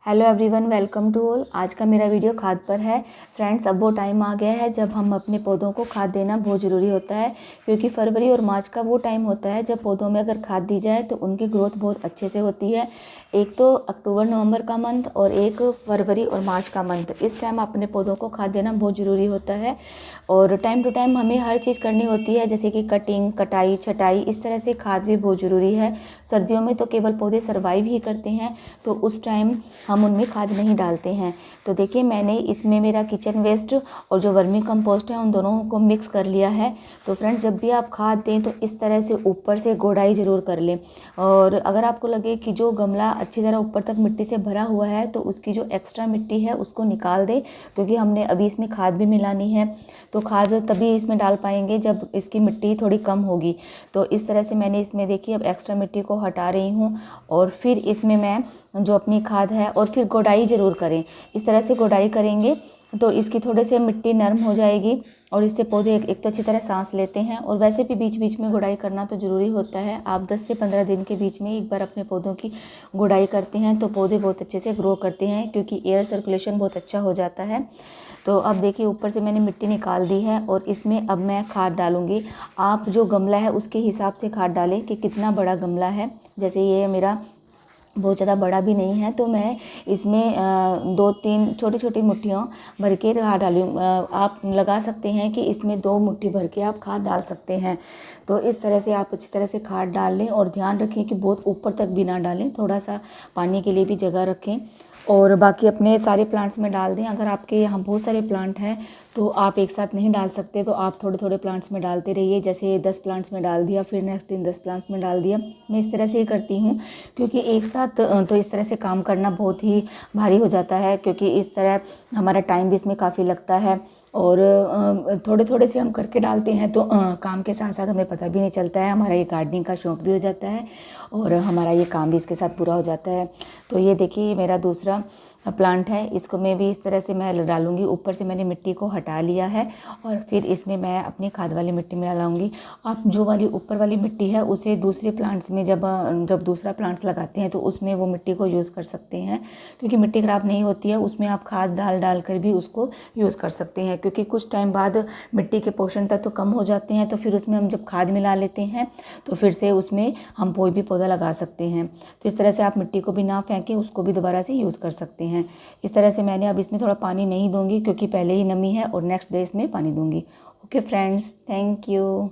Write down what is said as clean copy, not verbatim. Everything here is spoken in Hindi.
Hello everyone, welcome to all. आज का मेरा वीडियो खाद पर है। फ्रेंड्स, अब वो टाइम आ गया है जब हम अपने पौधों को खाद देना बहुत ज़रूरी होता है, क्योंकि फरवरी और मार्च का वो टाइम होता है जब पौधों में अगर खाद दी जाए तो उनकी ग्रोथ बहुत अच्छे से होती है। एक तो अक्टूबर नवंबर का मंथ और एक फरवरी और मार्च का मंथ, इस टाइम अपने पौधों को खाद देना बहुत ज़रूरी होता है। और टाइम टू टाइम हमें हर चीज़ करनी होती है, जैसे कि कटिंग, कटाई, छटाई, इस तरह से खाद भी बहुत ज़रूरी है। सर्दियों में तो केवल पौधे सर्वाइव ही करते हैं, तो उस टाइम हम उनमें खाद नहीं डालते हैं। तो देखिए, मैंने इसमें मेरा किचन वेस्ट और जो वर्मी कंपोस्ट है उन दोनों को मिक्स कर लिया है। तो फ्रेंड्स, जब भी आप खाद दें तो इस तरह से ऊपर से गोड़ाई ज़रूर कर लें। और अगर आपको लगे कि जो गमला अच्छी तरह ऊपर तक मिट्टी से भरा हुआ है तो उसकी जो एक्स्ट्रा मिट्टी है उसको निकाल दें, क्योंकि हमने अभी इसमें खाद भी मिलानी है। तो खाद तभी इसमें डाल पाएंगे जब इसकी मिट्टी थोड़ी कम होगी। तो इस तरह से मैंने इसमें देखिए अब एक्स्ट्रा मिट्टी को हटा रही हूँ, और फिर इसमें मैं जो अपनी खाद है, और फिर गोड़ाई ज़रूर करें। इस तरह से गोड़ाई करेंगे तो इसकी थोड़े से मिट्टी नरम हो जाएगी, और इससे पौधे एक तो अच्छी तरह सांस लेते हैं। और वैसे भी बीच बीच में गुड़ाई करना तो ज़रूरी होता है। आप 10 से 15 दिन के बीच में एक बार अपने पौधों की गुड़ाई करते हैं तो पौधे बहुत अच्छे से ग्रो करते हैं, क्योंकि एयर सर्कुलेशन बहुत अच्छा हो जाता है। तो अब देखिए, ऊपर से मैंने मिट्टी निकाल दी है और इसमें अब मैं खाद डालूँगी। आप जो गमला है उसके हिसाब से खाद डालें कि कितना बड़ा गमला है। जैसे ये मेरा बहुत ज़्यादा बड़ा भी नहीं है, तो मैं इसमें 2-3 छोटी छोटी मुट्ठियों भर के खाद डाली। आप लगा सकते हैं कि इसमें 2 मुट्ठी भर के आप खाद डाल सकते हैं। तो इस तरह से आप अच्छी तरह से खाद डाल लें, और ध्यान रखें कि बहुत ऊपर तक भी ना डालें, थोड़ा सा पानी के लिए भी जगह रखें। और बाकी अपने सारे प्लांट्स में डाल दें। अगर आपके यहाँ बहुत सारे प्लांट हैं तो आप एक साथ नहीं डाल सकते, तो आप थोड़े थोड़े प्लांट्स में डालते रहिए। जैसे 10 प्लांट्स में डाल दिया, फिर नेक्स्ट दिन 10 प्लांट्स में डाल दिया। मैं इस तरह से ही करती हूँ, क्योंकि एक साथ तो इस तरह से काम करना बहुत ही भारी हो जाता है, क्योंकि इस तरह हमारा टाइम भी इसमें काफ़ी लगता है। और थोड़े थोड़े से हम करके डालते हैं तो काम के साथ साथ हमें पता भी नहीं चलता है, हमारा ये गार्डनिंग का शौक़ भी हो जाता है और हमारा ये काम भी इसके साथ पूरा हो जाता है। तो ये देखिए, ये मेरा दूसरा प्लांट है, इसको मैं भी इस तरह से मैं डालूंगी। ऊपर से मैंने मिट्टी को हटा लिया है और फिर इसमें मैं अपनी खाद वाली मिट्टी में डालूंगी। आप जो वाली ऊपर वाली मिट्टी है उसे दूसरे प्लांट्स में जब दूसरा प्लांट्स लगाते हैं तो उसमें वो मिट्टी को यूज़ कर सकते हैं, क्योंकि मिट्टी ख़राब नहीं होती है। उसमें आप खाद डाल कर भी उसको यूज़ कर सकते हैं, क्योंकि कुछ टाइम बाद मिट्टी के पोषण तत्व कम हो जाते हैं। तो फिर उसमें हम जब खाद मिला लेते हैं तो फिर से उसमें हम कोई भी पौधा लगा सकते हैं। तो इस तरह से आप मिट्टी को भी ना फेंकें, उसको भी दोबारा से यूज़ कर सकते हैं। इस तरह से मैंने अब इसमें थोड़ा पानी नहीं दूंगी, क्योंकि पहले ही नमी है, और नेक्स्ट डे इसमें पानी दूंगी। Okay friends, thank you.